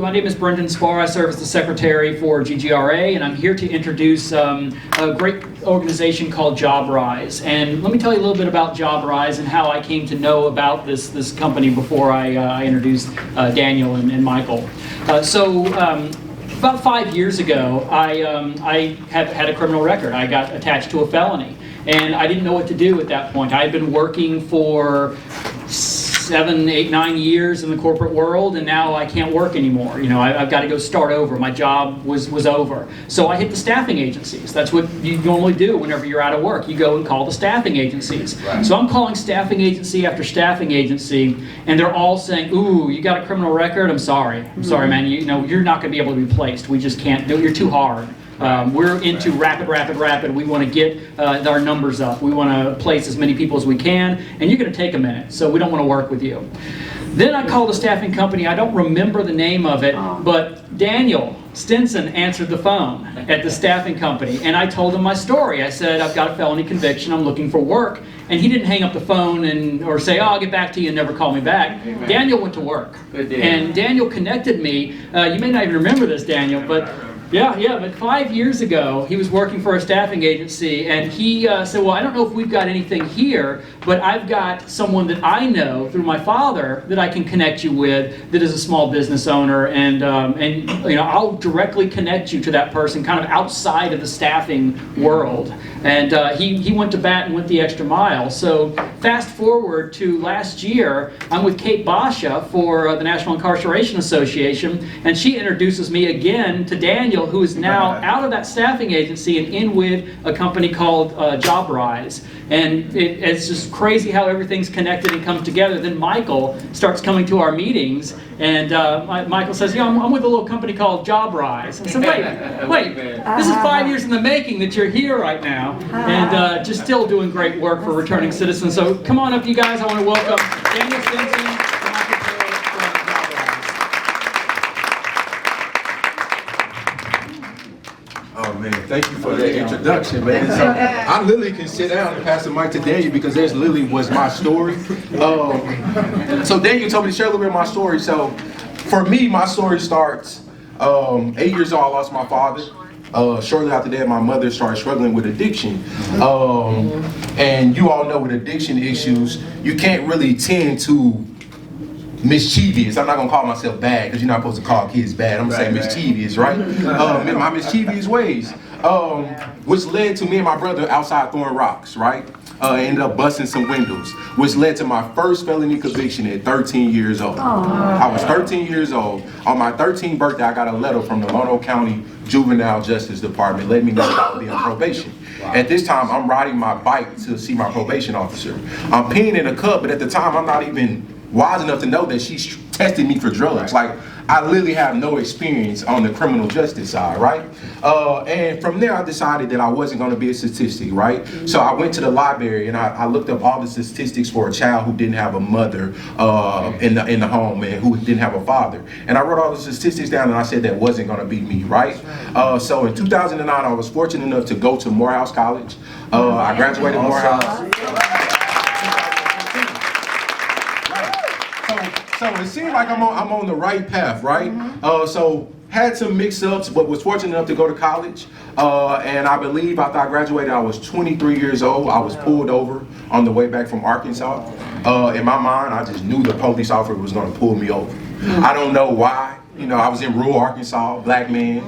My name is Brendan Spar. I serve as the secretary for GGRA, and I'm here to introduce a great organization called JobRise. And let me tell you a little bit about JobRise and how I came to know about this company before I introduced Daniel and Michael. About 5 years ago, I had a criminal record. I got attached to a felony, and I didn't know what to do at that point. I had been working for 7, 8, 9 years in the corporate world, and now I can't work anymore. You know, I've got to go start over. My job was over. So I hit the staffing agencies. That's what you normally do whenever you're out of work. You go and call the staffing agencies. Right. So I'm calling staffing agency after staffing agency, and they're all saying, "Ooh, you got a criminal record? I'm sorry, man. You know, you're not going to be able to be placed. We just can't do it. You're too hard." We're into rapid. We want to get our numbers up. We want to place as many people as we can, and you're going to take a minute, so we don't want to work with you. Then I called a staffing company. I don't remember the name of it, but Daniel Stinson answered the phone at the staffing company, and I told him my story. I said, "I've got a felony conviction. I'm looking for work." And he didn't hang up the phone or say, "Oh, I'll get back to you," and never call me back. Amen. Daniel went to work. And Daniel connected me. You may not even remember this, Daniel, but but 5 years ago, he was working for a staffing agency, and he said, "Well, I don't know if we've got anything here, but I've got someone that I know through my father that I can connect you with that is a small business owner, and you know, I'll directly connect you to that person kind of outside of the staffing world." And he went to bat and went the extra mile. So fast forward to last year, I'm with Kate Basha for the National Incarceration Association, and she introduces me again to Daniel, who is now out of that staffing agency and in with a company called JobRise. And it's just crazy how everything's connected and comes together. Then Michael starts coming to our meetings, and Michael says, "Yeah, I'm with a little company called JobRise." I said, wait, this is 5 years in the making that you're here right now, and just still doing great work for returning citizens. So come on up, you guys. I want to welcome Daniel Stinson and Michael Taylor from JobRise. Oh man, thank you for that introduction, man. So I literally can sit down and pass the mic to Daniel because there's literally was my story. So Daniel told me to share a little bit of my story. So for me, my story starts 8 years old. I lost my father. Shortly after that, my mother started struggling with addiction. And you all know with addiction issues, you can't really tend to mischievous. I'm not gonna call myself bad because you're not supposed to call kids bad. I'm gonna say mischievous, right? In my mischievous ways, which led to me and my brother outside throwing rocks, right? Ended up busting some windows, which led to my first felony conviction at 13 years old. I was 13 years old. On my 13th birthday, I got a letter from the Lono County Juvenile Justice Department letting me know that I would be on probation. At this time, I'm riding my bike to see my probation officer. I'm peeing in a cup, but at the time, I'm not even wise enough to know that she's testing me for drugs. Like, I literally have no experience on the criminal justice side, right? And from there, I decided that I wasn't going to be a statistic, right? So I went to the library and I looked up all the statistics for a child who didn't have a mother in the home and who didn't have a father. And I wrote all the statistics down and I said that wasn't going to be me, right? So in 2009, I was fortunate enough to go to Morehouse College. I graduated Morehouse. So it seems like I'm on the right path, right? So had some mix-ups, but was fortunate enough to go to college. And I believe after I graduated, I was 23 years old. I was pulled over on the way back from Arkansas. In my mind, I just knew the police officer was going to pull me over. I don't know why. You know, I was in rural Arkansas, black man,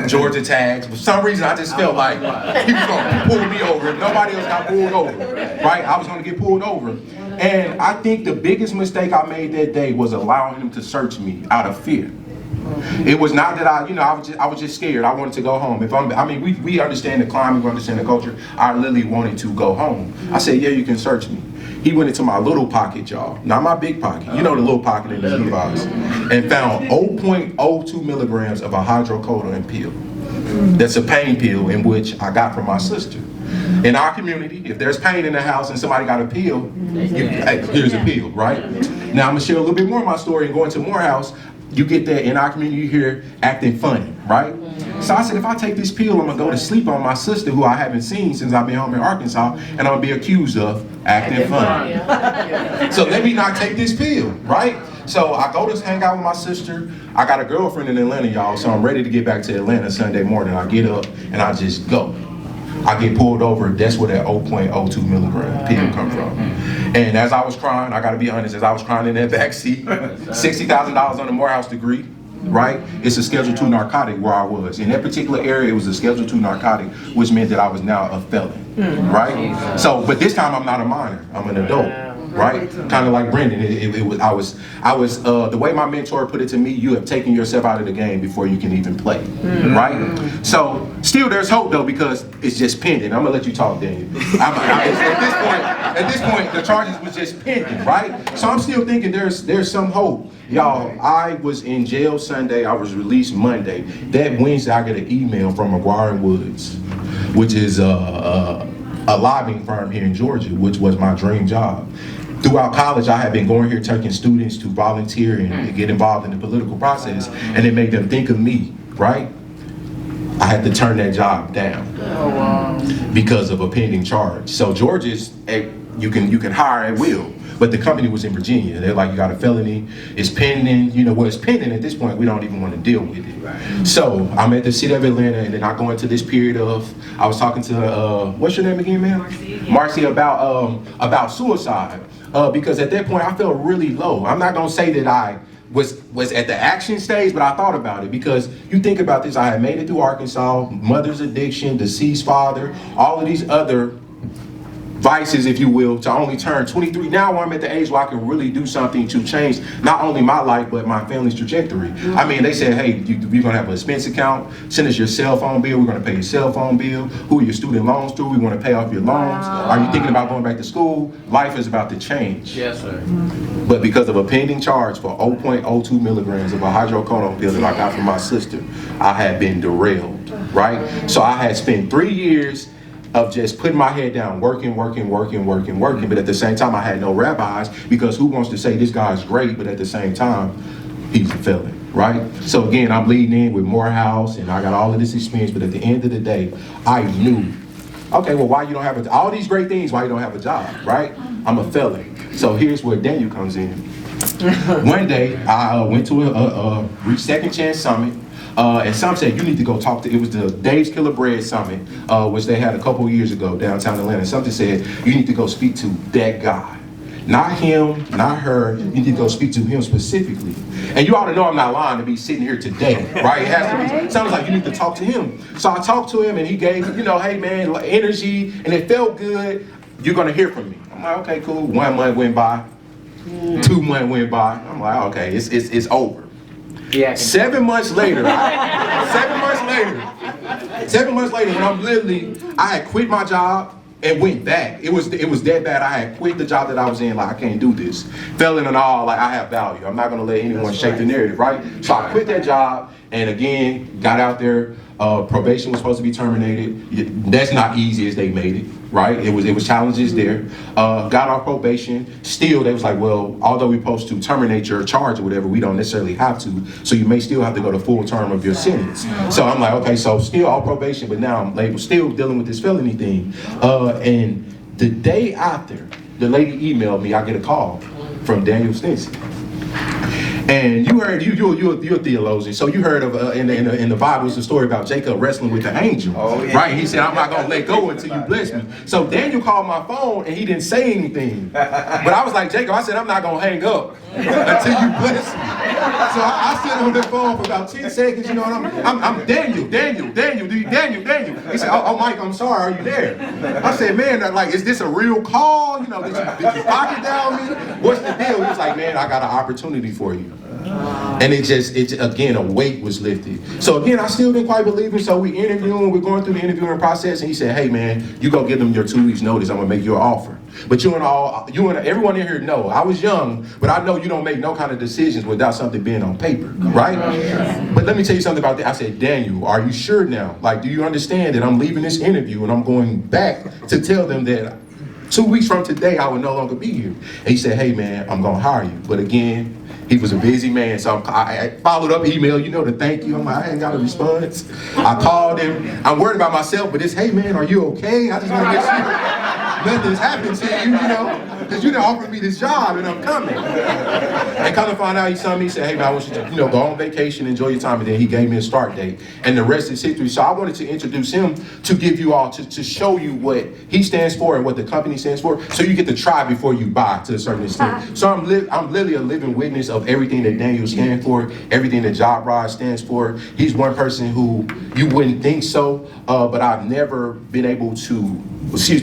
Georgia tags. For some reason, I just felt like he was going to pull me over. If nobody else got pulled over, right? I was going to get pulled over. And I think the biggest mistake I made that day was allowing him to search me out of fear. It was not that I was just scared. I wanted to go home. We understand the climate, we understand the culture. I literally wanted to go home. I said, "Yeah, you can search me." He went into my little pocket, y'all. Not my big pocket. You know the little pocket in the shoebox. And found 0.02 milligrams of a hydrocodone pill. That's a pain pill in which I got from my sister. In our community, if there's pain in the house and somebody got a pill, here's a pill, right? Now I'm gonna share a little bit more of my story and going to Morehouse. You get that in our community, you hear acting funny, right? So I said, if I take this pill, I'm gonna go to sleep on my sister who I haven't seen since I've been home in Arkansas, and I'm gonna be accused of acting funny. So let me not take this pill, right? So I go to hang out with my sister. I got a girlfriend in Atlanta, y'all, so I'm ready to get back to Atlanta Sunday morning. I get up and I just go. I get pulled over. That's where that 0.02 milligram pill come from. And as I was crying, I gotta be honest, as I was crying in that back seat, $60,000 on the Morehouse degree, right? It's a Schedule II narcotic where I was. In that particular area, it was a Schedule II narcotic, which meant that I was now a felon, right? So, but this time I'm not a minor, I'm an adult. Right, kind of like Brendan. I was. The way my mentor put it to me, you have taken yourself out of the game before you can even play. Right. So still, there's hope though because it's just pending. I'm gonna let you talk, Daniel. At this point, the charges was just pending. Right. So I'm still thinking there's some hope, y'all. I was in jail Sunday. I was released Monday. That Wednesday, I get an email from McGuire and Woods, which is a lobbying firm here in Georgia, which was my dream job. Throughout college, I had been going here taking students to volunteer and get involved in the political process, and it made them think of me, right? I had to turn that job down because of a pending charge. So Georgia's, you can hire at will, but the company was in Virginia. They're like, you got a felony, it's pending. You know, well, it's pending at this point, we don't even want to deal with it. Right. So I'm at the city of Atlanta, and then I go into this period of, I was talking to, what's your name again, ma'am? Marcy, about suicide. Because at that point I felt really low. I'm not gonna say that I was at the action stage, but I thought about it because you think about this, I had made it through Arkansas, mother's addiction, deceased father, all of these other vices, if you will, to only turn 23. Now I'm at the age where I can really do something to change not only my life, but my family's trajectory. I mean, they said, hey, you're gonna have an expense account, send us your cell phone bill, we're gonna pay your cell phone bill, who are your student loans to, we wanna pay off your loans. Are you thinking about going back to school? Life is about to change. Yes, sir. But because of a pending charge for 0.02 milligrams of a hydrocodone pill that I got from my sister, I had been derailed, right? So I had spent 3 years of just putting my head down, working, but at the same time I had no rabbis because who wants to say this guy's great, but at the same time, he's a felon, right? So again, I'm leading in with Morehouse and I got all of this experience, but at the end of the day, I knew, okay, well, why you don't have all these great things, why you don't have a job, right? I'm a felon. So here's where Daniel comes in. One day, I went to a Second Chance Summit. And some said, you need to go talk to, it was the Dave's Killer Bread Summit, which they had a couple years ago downtown Atlanta. Something said, you need to go speak to that guy. Not him, not her, you need to go speak to him specifically. And you ought to know I'm not lying to be sitting here today, right? It has to be, sounds like you need to talk to him. So I talked to him and he gave, hey man, energy, and it felt good. You're gonna hear from me. I'm like, okay, cool. 1 month went by, 2 months went by. I'm like, okay, it's over. Yeah. 7 months later, 7 months later, when I had quit my job and went back. It was that bad. I had quit the job that I was in, like I can't do this. Felon and all, like I have value. I'm not gonna let anyone shake the narrative, right? So I quit that job and again, got out there. Probation was supposed to be terminated. That's not easy as they made it, right? It was challenges there. Got off probation. Still, they was like, well, although we're supposed to terminate your charge or whatever, we don't necessarily have to. So you may still have to go to full term of your sentence. So I'm like, okay, so still off probation, but now I'm like, still dealing with this felony thing. And the day after, the lady emailed me, I get a call from Daniel Stinson. And you heard, you're a theologian, so you heard of, in the Bible, it's a story about Jacob wrestling with the angel, right? He said, I'm not going to let go until you bless me. So Daniel called my phone and he didn't say anything. But I was like, Jacob, I said, I'm not going to hang up until you bless me. So I sit on the phone for about 10 seconds, and I'm Daniel. He said, oh Mike, I'm sorry, are you there? I said, man, like, is this a real call? Did you pocket down me? What's the deal? He was like, man, I got an opportunity for you. And it again, a weight was lifted. So again, I still didn't quite believe him. So we're going through the interviewing process, and he said, hey man, you go give them your 2 weeks notice, I'm gonna make you an offer. But you and everyone in here know, I was young, but I know you don't make no kind of decisions without something being on paper, right? But let me tell you something about that. I said, Daniel, are you sure now? Like, do you understand that I'm leaving this interview and I'm going back to tell them that 2 weeks from today, I will no longer be here? And he said, hey man, I'm gonna hire you. But again, he was a busy man, so I followed up email, to thank you. I'm like, I ain't got a response. I called him. I'm worried about myself, but it's, hey man, are you okay? I just want to make sure. nothing's happened to you, you know, because you done offered me this job and I'm coming. And come to find out, he told me, he said, hey man, I want you to, go on vacation, enjoy your time, and then he gave me a start date. And the rest is history. So I wanted to introduce him to give you all, to show you what he stands for and what the company stands for, so you get to try before you buy to a certain extent. So I'm literally a living witness of everything that Daniel stands for, everything that JobRise stands for. He's one person who you wouldn't think so, but I've never been able to,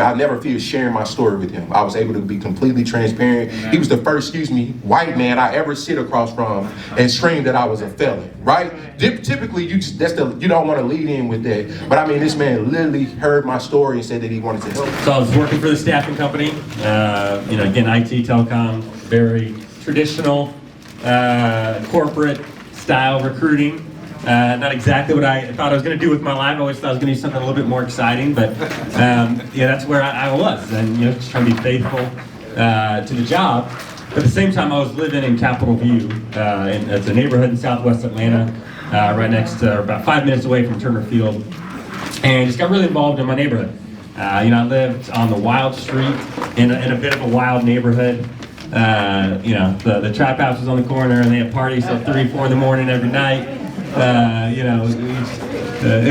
I never feared sharing my story with him. I was able to be completely transparent. He was the first, white man I ever sit across from and scream that I was a felon, right? Typically, you don't want to lead in with that. But I mean, this man literally heard my story and said that he wanted to help. So I was working for the staffing company, again, IT, telecom, very traditional, corporate style recruiting. Not exactly what I thought I was going to do with my life. I always thought I was going to do something a little bit more exciting, but that's where I was, and just trying to be faithful to the job. But at the same time, I was living in Capitol View. It's a neighborhood in Southwest Atlanta, right next to, about 5 minutes away from Turner Field, and just got really involved in my neighborhood. I lived on the wild street in a bit of a wild neighborhood. The trap house was on the corner, and they had parties till 3, 4 in the morning every night. It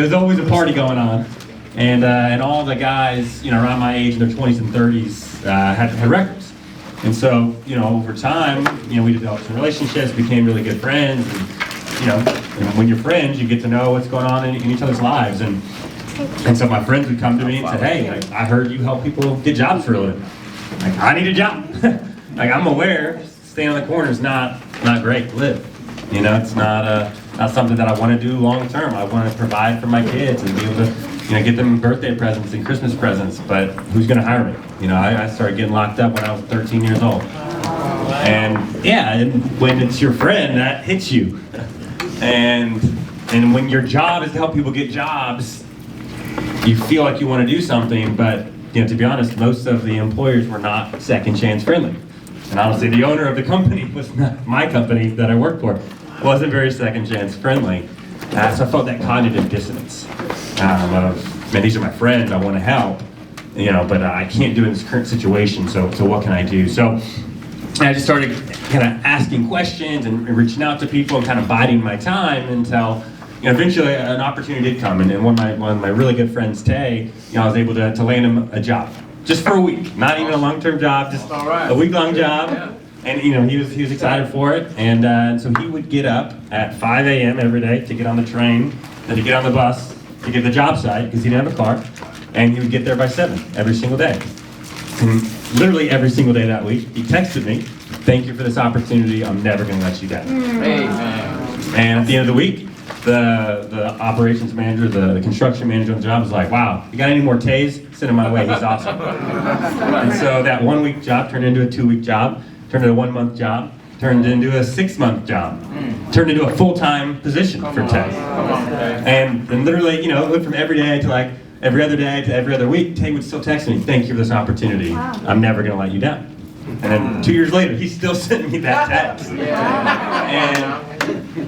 was always a party going on, and all the guys, around my age in their 20s and 30s, had records. And so, over time, we developed some relationships, became really good friends, and, when you're friends, you get to know what's going on in each other's lives. And so my friends would come to me and say, hey, I heard you help people get jobs for a living. I need a job. I'm aware staying on the corner is not great to live. It's not something that I want to do long term. I want to provide for my kids and be able to, get them birthday presents and Christmas presents. But who's going to hire me? I started getting locked up when I was 13 years old. And when it's your friend, that hits you. And when your job is to help people get jobs, you feel like you want to do something. But to be honest, most of the employers were not second chance friendly. And honestly, the owner of the company was not my company that I worked for. Wasn't very second chance friendly. So I felt that cognitive dissonance of, man, these are my friends, I want to help, but I can't do it in this current situation, so what can I do? So I just started kind of asking questions and reaching out to people and kind of biding my time until eventually an opportunity did come. And one of my really good friends, Tay, I was able to land him a job. Just for a week, not even a long-term job, just a week-long job. Yeah. And he was excited for it, and so he would get up at 5 a.m. every day to get on the train, then to get on the bus to get to the job site because he didn't have a car, and he would get there by 7 every single day. And literally every single day that week, he texted me, "Thank you for this opportunity. I'm never going to let you down." Amen. And at the end of the week, the operations manager, the construction manager on the job was like, "Wow, you got any more Tays? Send him my way. He's awesome." And so that 1-week job turned into a 2-week job. Turned into a 1-month job, turned into a 6-month job, turned into a full-time position for Tay. And literally, it went from every day to like every other day to every other week. Tay would still text me, "Thank you for this opportunity. I'm never going to let you down." And then 2 years later, he's still sending me that text.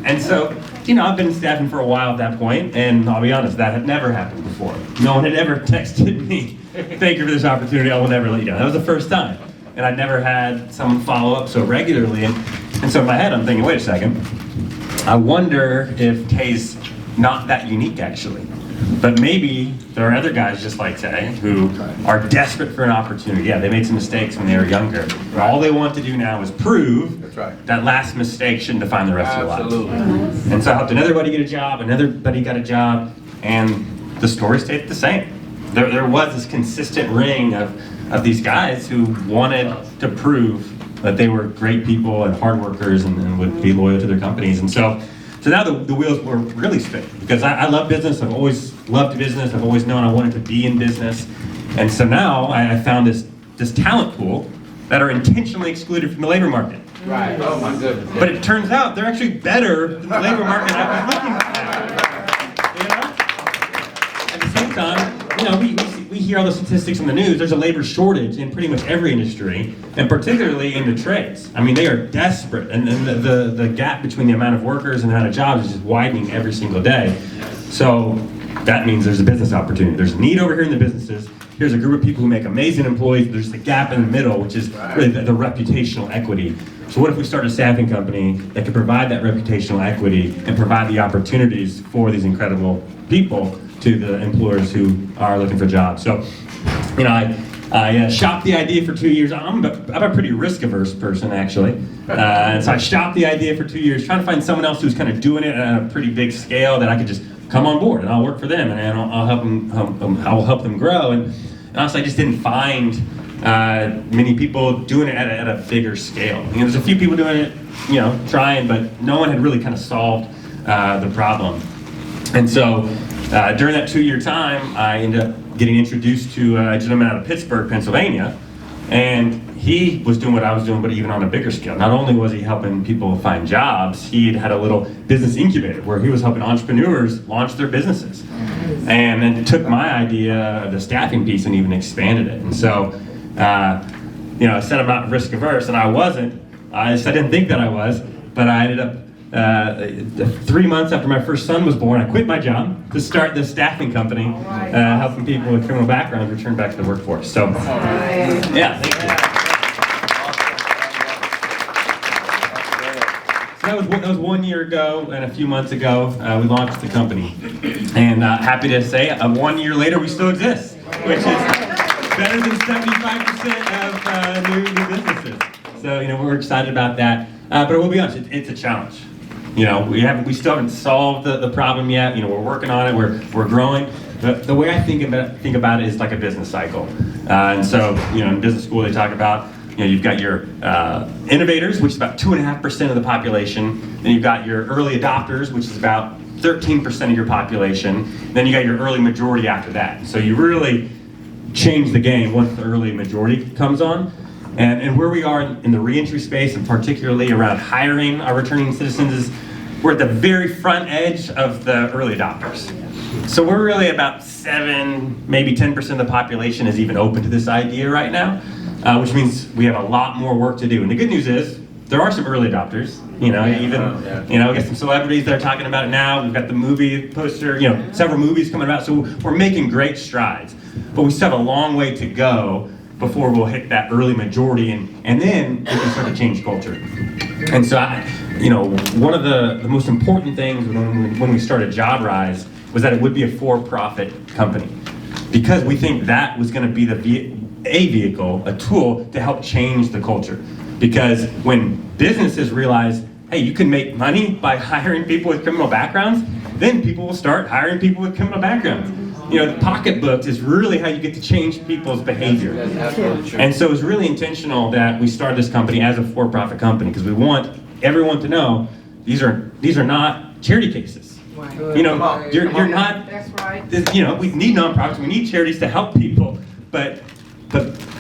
And so, I've been staffing for a while at that point, and I'll be honest, that had never happened before. No one had ever texted me, "Thank you for this opportunity. I will never let you down." That was the first time. And I'd never had someone follow up so regularly. And so in my head, I'm thinking, wait a second, I wonder if Tay's not that unique, actually. But maybe there are other guys just like Tay who are desperate for an opportunity. Yeah, they made some mistakes when they were younger. But all they want to do now is prove that last mistake shouldn't define the rest of their lives. And so I helped another buddy get a job, another buddy got a job, and the story stayed the same. There was this consistent ring of these guys who wanted to prove that they were great people and hard workers and would be loyal to their companies. And so now the wheels were really spinning because I love business. I've always loved business. I've always known I wanted to be in business. And so now I found this talent pool that are intentionally excluded from the labor market. Right. Oh my goodness. But it turns out they're actually better than the labor market I was looking for. At the same time, we hear all the statistics in the news. There's a labor shortage in pretty much every industry, and particularly in the trades. I mean, they are desperate, and the gap between the amount of workers and the amount of jobs is just widening every single day. So that means there's a business opportunity. There's a need over here in the businesses, here's a group of people who make amazing employees. There's a gap in the middle, which is really the reputational equity. So what if we start a staffing company that can provide that reputational equity and provide the opportunities for these incredible people to the employers who are looking for jobs? So, I shopped the idea for 2 years. I'm a pretty risk-averse person, actually. And so I shopped the idea for 2 years, trying to find someone else who's kind of doing it at a pretty big scale that I could just come on board and I'll work for them and I'll help them grow. And honestly, I just didn't find many people doing it at a bigger scale. There's a few people doing it, trying, but no one had really kind of solved the problem. And so during that 2-year time, I ended up getting introduced to a gentleman out of Pittsburgh, Pennsylvania, and he was doing what I was doing, but even on a bigger scale. Not only was he helping people find jobs, he had a little business incubator where he was helping entrepreneurs launch their businesses. And then took my idea of the staffing piece and even expanded it. And so, I said I'm not risk averse, and I wasn't. I didn't think that I was, but I ended up 3 months after my first son was born, I quit my job to start this staffing company, helping people with criminal backgrounds return back to the workforce. So, yeah, thank you. So that was 1 year ago, and a few months ago, we launched the company. And happy to say, 1 year later, we still exist, which is better than 75% of new businesses. So, we're excited about that. But we'll be honest, it's a challenge. We still haven't solved the problem yet. We're working on it. We're growing. The way I think about it is like a business cycle. And so, in business school they talk about, you've got your innovators, which is about 2.5% of the population. Then you've got your early adopters, which is about 13% of your population. Then you got your early majority after that. So you really change the game once the early majority comes on. And where we are in the reentry space, and particularly around hiring our returning citizens, is we're at the very front edge of the early adopters. So we're really about 7, maybe 10% of the population is even open to this idea right now, which means we have a lot more work to do. And the good news is, there are some early adopters, we got some celebrities that are talking about it now. We've got the movie poster, several movies coming about, so we're making great strides. But we still have a long way to go before we'll hit that early majority, and then we can start to change culture. And so, one of the most important things when we started JobRise was that it would be a for-profit company, because we think that was going to be a vehicle, a tool to help change the culture. Because when businesses realize, hey, you can make money by hiring people with criminal backgrounds, then people will start hiring people with criminal backgrounds. The pocketbook is really how you get to change people's behavior. And so it was really intentional that we started this company as a for-profit company, because we want everyone to know these are not charity cases. You're not. That's right. We need nonprofits, we need charities to help people, but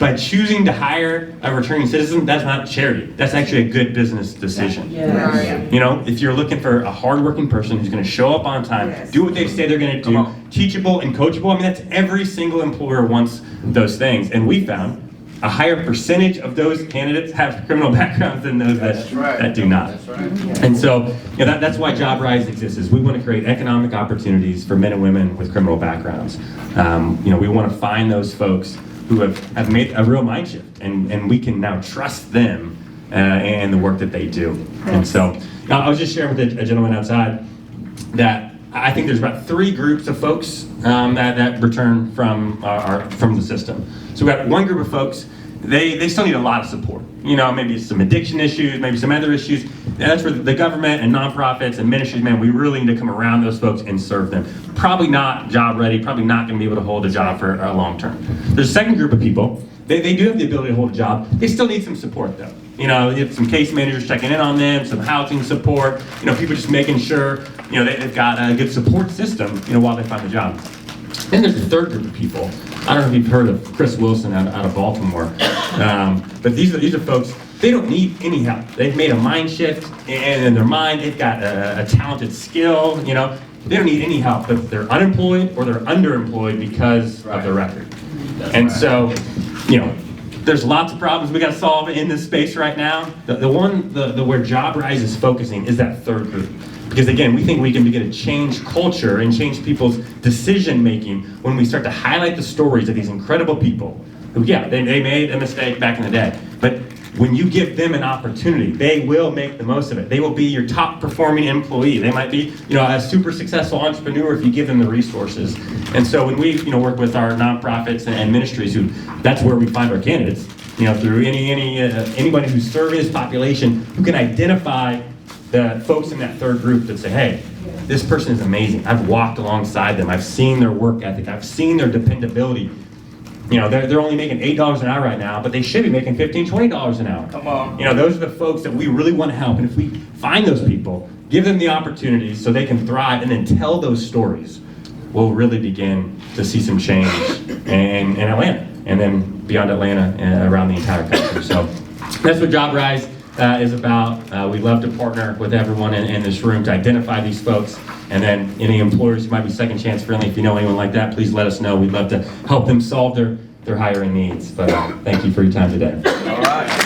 by choosing to hire a returning citizen, that's not charity. That's actually a good business decision. If you're looking for a hardworking person who's going to show up on time, do what they say they're going to do, teachable and coachable, that's every single employer wants those things. And we found a higher percentage of those candidates have criminal backgrounds than those that do not. And so, that's why JobRise exists. Is we want to create economic opportunities for men and women with criminal backgrounds. We want to find those folks who have made a real mind shift, and we can now trust them and the work that they do. And so I was just sharing with a gentleman outside that I think there's about 3 groups of folks that return from the system. So we got one group of folks, they still need a lot of support. Maybe some addiction issues, maybe some other issues. And that's where the government and nonprofits and ministries, we really need to come around those folks and serve them. Probably not job ready, probably not going to be able to hold a job for a long term. There's a second group of people, they do have the ability to hold a job. They still need some support though. You have some case managers checking in on them, some housing support, people just making sure, they've got a good support system, while they find a job. Then there's a third group of people. I don't know if you've heard of Chris Wilson out of Baltimore, but these are folks, they don't need any help. They've made a mind shift in their mind, they've got a talented skill, they don't need any help, but they're unemployed or they're underemployed because of their record. And so, there's lots of problems we got to solve in this space right now. The one where JobRise is focusing is that third group. Because again, we think we can begin to change culture and change people's decision making when we start to highlight the stories of these incredible people who, yeah, they made a mistake back in the day, but when you give them an opportunity, they will make the most of it. They will be your top performing employee. They might be, a super successful entrepreneur if you give them the resources. And so when we, work with our nonprofits and ministries, that's where we find our candidates. Through anybody who's serving this population, who can identify the folks in that third group that say, hey, this person is amazing. I've walked alongside them. I've seen their work ethic. I've seen their dependability. They're only making $8 an hour right now, but they should be making $15, $20 an hour. Come on. Those are the folks that we really want to help. And if we find those people, give them the opportunities so they can thrive, and then tell those stories, we'll really begin to see some change in Atlanta, and then beyond Atlanta and around the entire country. So that's what JobRise is about. We love to partner with everyone in this room to identify these folks. And then any employers who might be second chance friendly, if you know anyone like that, please let us know. We'd love to help them solve their hiring needs. But thank you for your time today. All right.